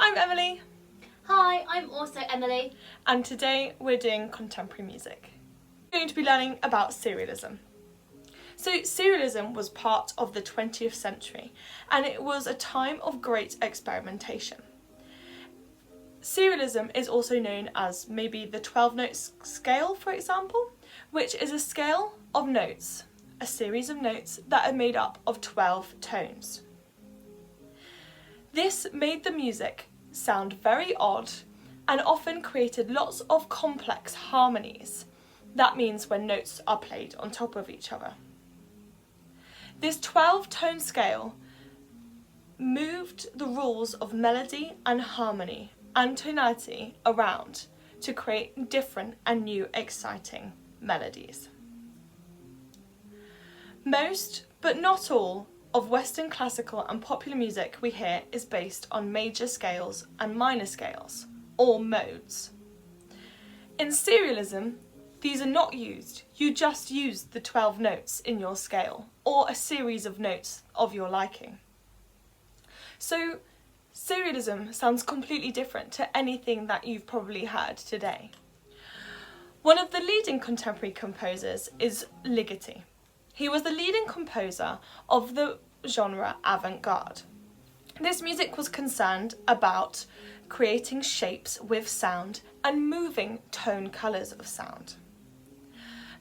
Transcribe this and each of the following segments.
I'm Emily. Hi, I'm also Emily. And today we're doing contemporary music. We're going to be learning about serialism. So serialism was part of the 20th century and it was a time of great experimentation. Serialism is also known as maybe the 12-note scale, for example, which is a scale of notes, a series of notes that are made up of 12 tones. This made the music sound very odd and often created lots of complex harmonies. That means when notes are played on top of each other. This 12-tone scale moved the rules of melody and harmony and tonality around to create different and new exciting melodies. Most, but not all, of Western classical and popular music we hear is based on major scales and minor scales, or modes. In serialism, these are not used. You just use the 12 notes in your scale, or a series of notes of your liking. So, serialism sounds completely different to anything that you've probably heard today. One of the leading contemporary composers is Ligeti. He was the leading composer of the genre avant-garde. This music was concerned about creating shapes with sound and moving tone colours of sound.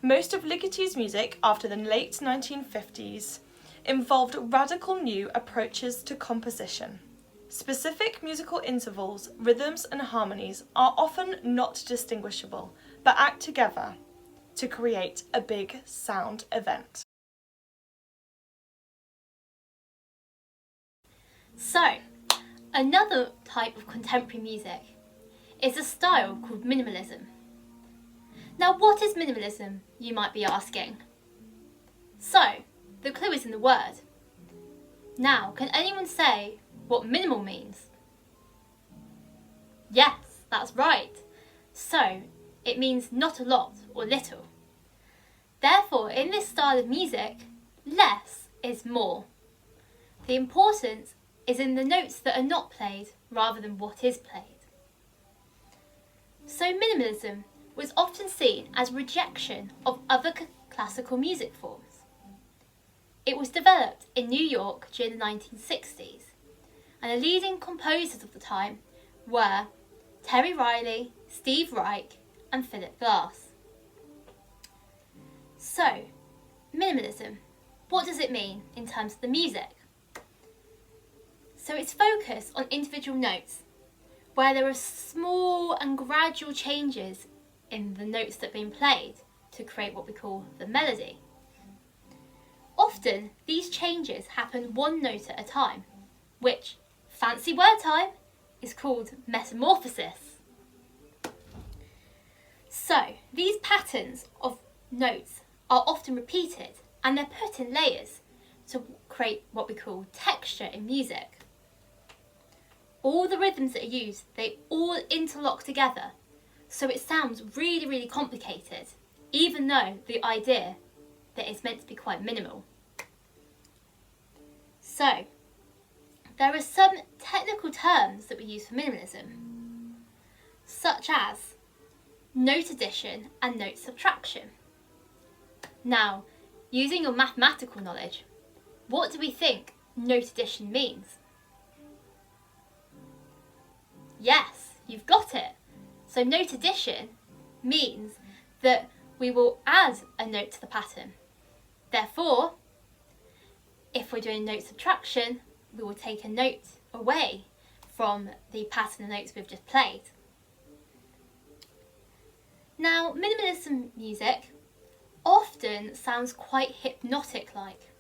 Most of Ligeti's music after the late 1950s involved radical new approaches to composition. Specific musical intervals, rhythms and harmonies are often not distinguishable, but act together to create a big sound event. So, another type of contemporary music is a style called minimalism. Now, what is minimalism, you might be asking? So, the clue is in the word. Now, can anyone say what minimal means? Yes, that's right. So, it means not a lot or little. Therefore, in this style of music, less is more. The importance is in the notes that are not played rather than what is played. So minimalism was often seen as rejection of other classical music forms. It was developed in New York during the 1960s, and the leading composers of the time were Terry Riley, Steve Reich and Philip Glass. So, minimalism, what does it mean in terms of the music? So it's focused on individual notes, where there are small and gradual changes in the notes that are being played to create what we call the melody. Often these changes happen one note at a time, which, fancy word time, is called metamorphosis. So these patterns of notes are often repeated and they're put in layers to create what we call texture in music. All the rhythms that are used, they all interlock together, so it sounds really, really complicated, even though the idea that it's meant to be quite minimal. So, there are some technical terms that we use for minimalism, such as note addition and note subtraction. Now, using your mathematical knowledge, what do we think note addition means? Yes, you've got it. So note addition means that we will add a note to the pattern. Therefore, if we're doing note subtraction, we will take a note away from the pattern of notes we've just played. Now, minimalism music often sounds quite hypnotic-like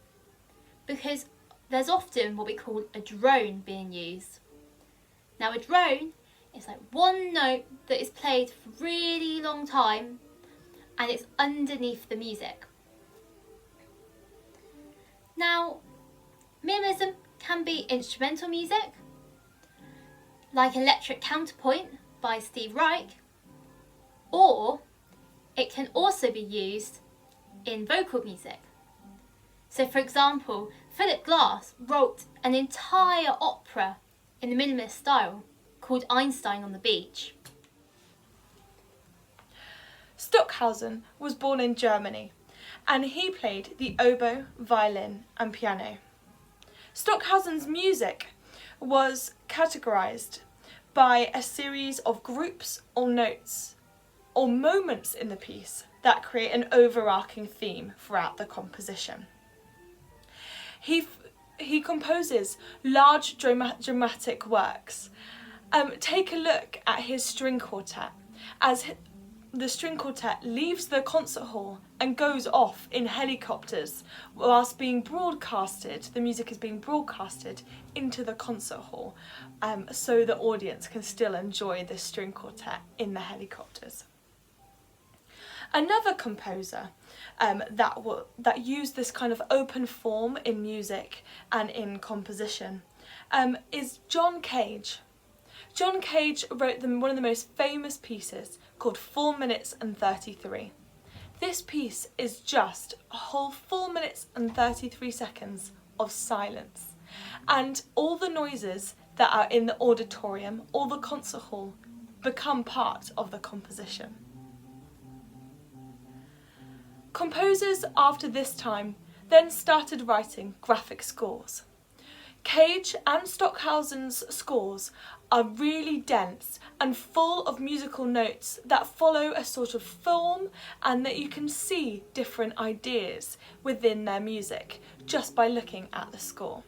because there's often what we call a drone being used. Now, a drone is like one note that is played for a really long time and it's underneath the music. Now, minimalism can be instrumental music, like Electric Counterpoint by Steve Reich, or it can also be used in vocal music. So, for example, Philip Glass wrote an entire opera in the minimalist style called Einstein on the Beach. Stockhausen was born in Germany, and he played the oboe, violin and piano. Stockhausen's music was categorised by a series of groups or notes or moments in the piece that create an overarching theme throughout the composition. He composes large dramatic works. Take a look at his string quartet, as the string quartet leaves the concert hall and goes off in helicopters whilst being broadcasted, the music is being broadcasted into the concert hall, so the audience can still enjoy this string quartet in the helicopters. Another composer that used this kind of open form in music and in composition is John Cage. John Cage wrote one of the most famous pieces called 4 minutes and 33. This piece is just a whole 4 minutes and 33 seconds of silence, and all the noises that are in the auditorium or the concert hall become part of the composition. Composers after this time then started writing graphic scores. Cage and Stockhausen's scores are really dense and full of musical notes that follow a sort of form, and that you can see different ideas within their music just by looking at the score.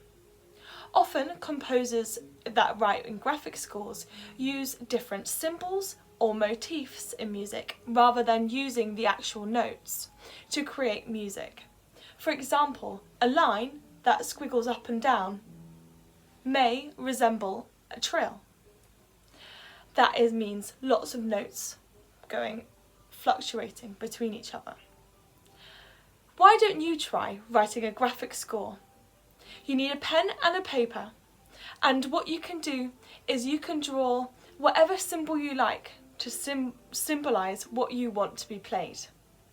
Often composers that write in graphic scores use different symbols or motifs in music rather than using the actual notes to create music. For example, a line that squiggles up and down may resemble a trill. That means lots of notes fluctuating between each other. Why don't you try writing a graphic score? You need a pen and a paper, and what you can do is you can draw whatever symbol you like to symbolise what you want to be played.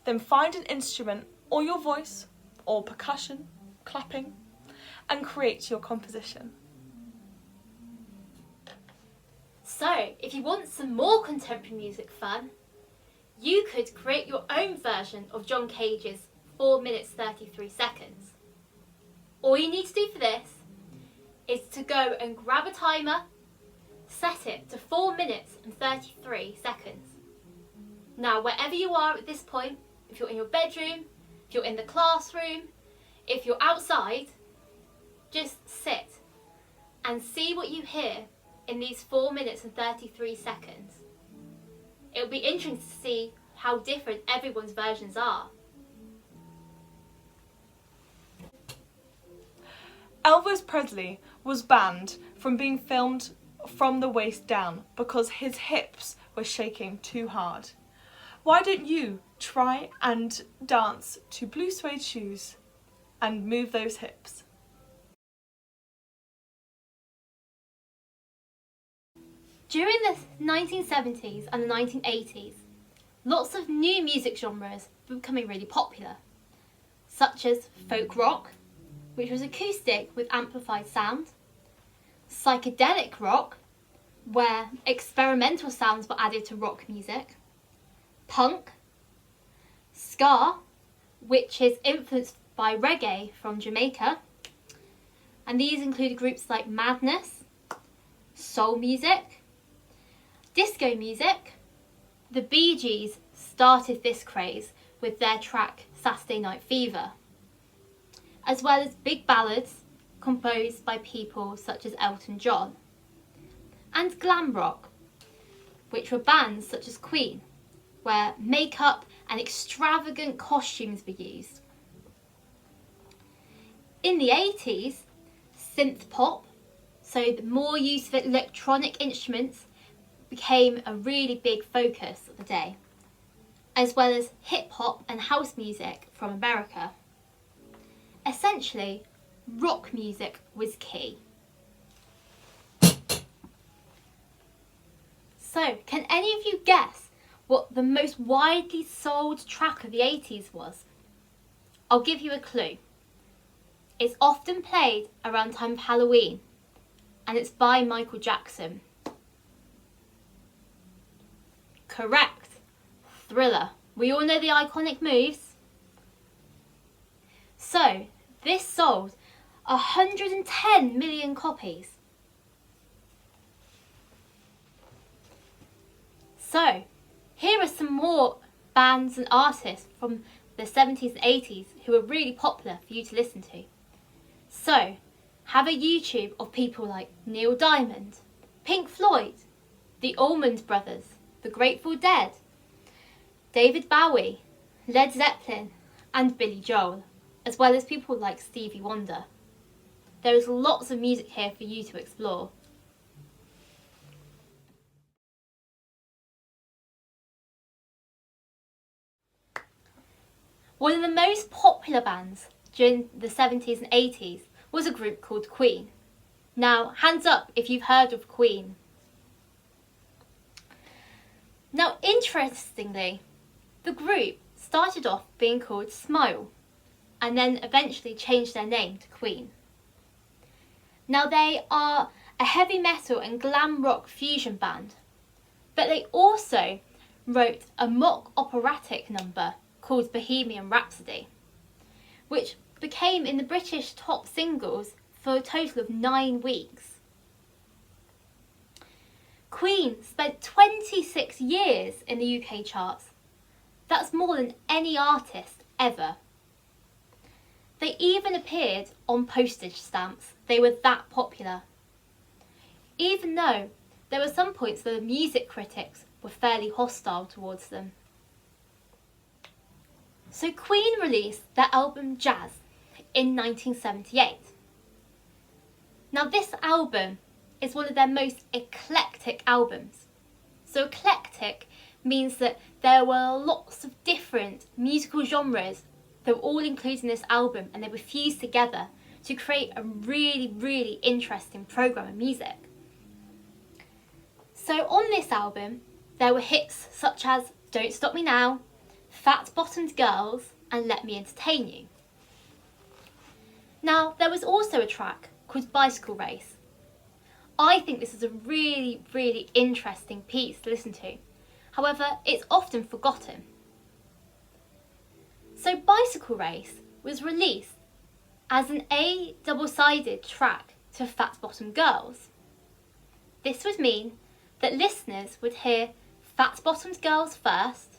Then find an instrument or your voice or percussion, clapping, and create your composition. So, if you want some more contemporary music fun, you could create your own version of John Cage's 4 minutes 33 seconds. All you need to do for this is to go and grab a timer, set it to 4 minutes and 33 seconds. Now, wherever you are at this point, if you're in your bedroom, if you're in the classroom, if you're outside, just sit and see what you hear in these 4 minutes and 33 seconds. It'll be interesting to see how different everyone's versions are. Elvis Presley was banned from being filmed from the waist down because his hips were shaking too hard. Why don't you try and dance to Blue Suede Shoes and move those hips? During the 1970s and the 1980s, lots of new music genres were becoming really popular, such as folk rock, which was acoustic with amplified sound, psychedelic rock, where experimental sounds were added to rock music, punk, ska, which is influenced by reggae from Jamaica, and these included groups like Madness, soul music, disco music. The Bee Gees started this craze with their track Saturday Night Fever, as well as big ballads composed by people such as Elton John, and glam rock, which were bands such as Queen, where makeup and extravagant costumes were used. In the 80s, synth pop, so the more use of electronic instruments, became a really big focus of the day, as well as hip hop and house music from America. Essentially, rock music was key. So, can any of you guess what the most widely sold track of the 80s was? I'll give you a clue. It's often played around time of Halloween, and it's by Michael Jackson. Correct. Thriller. We all know the iconic moves. So, this sold 110 million copies. So, here are some more bands and artists from the 70s and 80s who were really popular for you to listen to. So, have a YouTube of people like Neil Diamond, Pink Floyd, the Allman Brothers, the Grateful Dead, David Bowie, Led Zeppelin and Billy Joel, as well as people like Stevie Wonder. There is lots of music here for you to explore. One of the most popular bands during the 70s and 80s was a group called Queen. Now, hands up if you've heard of Queen. Now, interestingly, the group started off being called Smile and then eventually changed their name to Queen. Now, they are a heavy metal and glam rock fusion band, but they also wrote a mock operatic number called Bohemian Rhapsody, which became in the British top singles for a total of 9 weeks. Queen spent 26 years in the UK charts. That's more than any artist ever. They even appeared on postage stamps. They were that popular. Even though there were some points where the music critics were fairly hostile towards them. So Queen released their album Jazz in 1978. Now this album is one of their most eclectic albums. So eclectic means that there were lots of different musical genres that were all included in this album, and they were fused together to create a really, really interesting programme of music. So on this album, there were hits such as Don't Stop Me Now, Fat Bottomed Girls and Let Me Entertain You. Now, there was also a track called Bicycle Race. I think this is a really, really interesting piece to listen to. However, it's often forgotten. So Bicycle Race was released as an A double-sided track to Fat Bottomed Girls. This would mean that listeners would hear Fat Bottomed Girls first,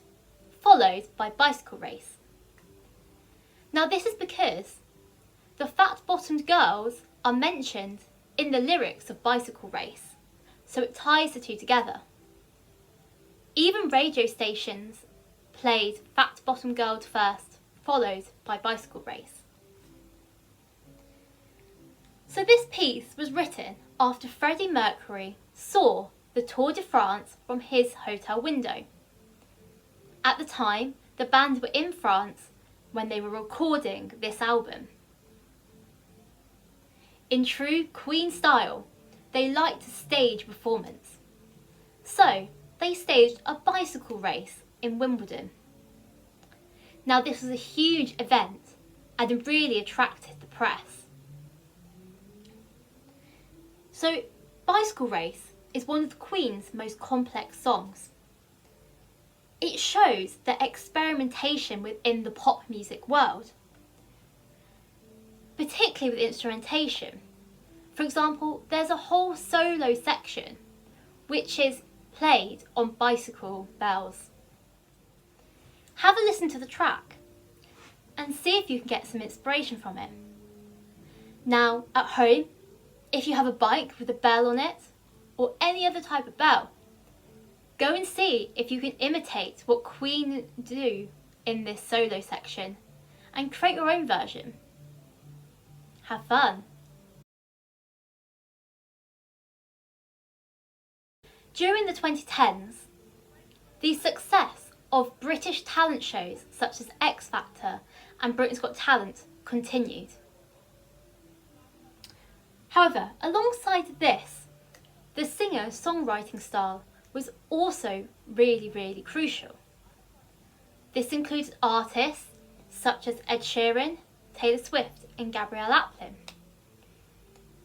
followed by Bicycle Race. Now this is because the Fat Bottomed Girls are mentioned in the lyrics of Bicycle Race, so it ties the two together. Even radio stations played Fat Bottomed Girls first, followed by Bicycle Race. So this piece was written after Freddie Mercury saw the Tour de France from his hotel window. At the time, the band were in France when they were recording this album. In true Queen style, they liked to stage performance. So, they staged a bicycle race in Wimbledon. Now this was a huge event and it really attracted the press. So, Bicycle Race is one of the Queen's most complex songs. It shows their experimentation within the pop music world, particularly with instrumentation. For example, there's a whole solo section which is played on bicycle bells. Have a listen to the track and see if you can get some inspiration from it. Now, at home, if you have a bike with a bell on it, or any other type of bell, go and see if you can imitate what Queen do in this solo section and create your own version. Have fun! During the 2010s, the success of British talent shows such as X Factor and Britain's Got Talent continued. However, alongside this, the singer-songwriting style was also really, really crucial. This includes artists such as Ed Sheeran, Taylor Swift and Gabrielle Aplin.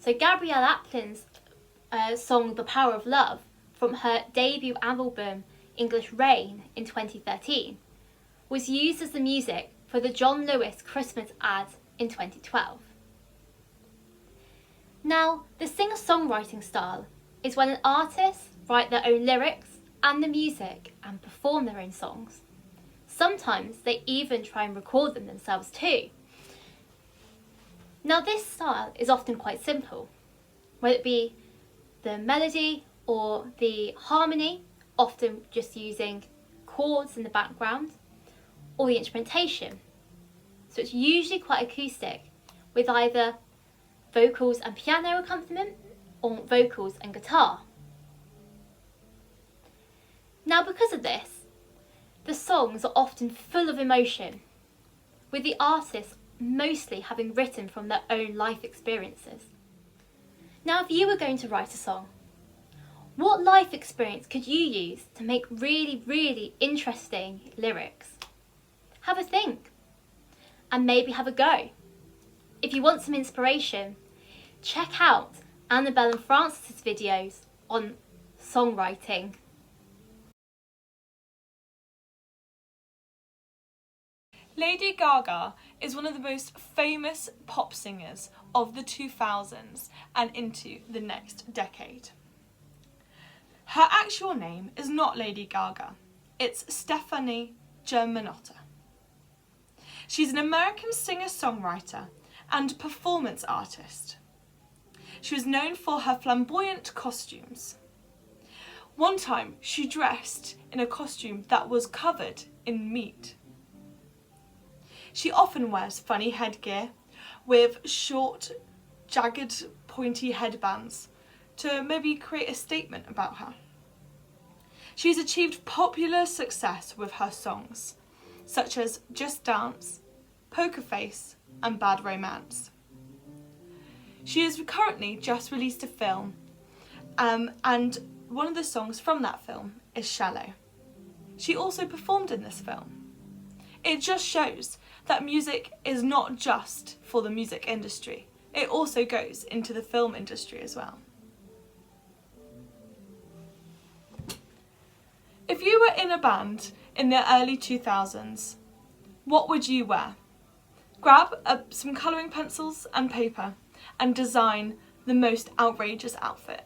So Gabrielle Aplin's song The Power of Love from her debut album English Rain in 2013, was used as the music for the John Lewis Christmas ad in 2012. Now, the singer-songwriting style is when an artist write their own lyrics and the music and perform their own songs. Sometimes they even try and record them themselves too. Now, this style is often quite simple, whether it be the melody or the harmony, often just using chords in the background, or the instrumentation. So it's usually quite acoustic, with either vocals and piano accompaniment or vocals and guitar. Now, because of this, the songs are often full of emotion, with the artists mostly having written from their own life experiences. Now, if you were going to write a song, what life experience could you use to make really, really interesting lyrics? Have a think, and maybe have a go. If you want some inspiration, check out Annabelle and Francis's videos on songwriting. Lady Gaga is one of the most famous pop singers of the 2000s and into the next decade. Her actual name is not Lady Gaga, it's Stefani Germanotta. She's an American singer-songwriter and performance artist. She was known for her flamboyant costumes. One time she dressed in a costume that was covered in meat. She often wears funny headgear with short, jagged, pointy headbands to maybe create a statement about her. She's achieved popular success with her songs, such as Just Dance, Poker Face and Bad Romance. She has currently just released a film and one of the songs from that film is Shallow. She also performed in this film. It just shows that music is not just for the music industry. It also goes into the film industry as well. If you were in a band in the early 2000s, what would you wear? Grab some colouring pencils and paper and design the most outrageous outfit.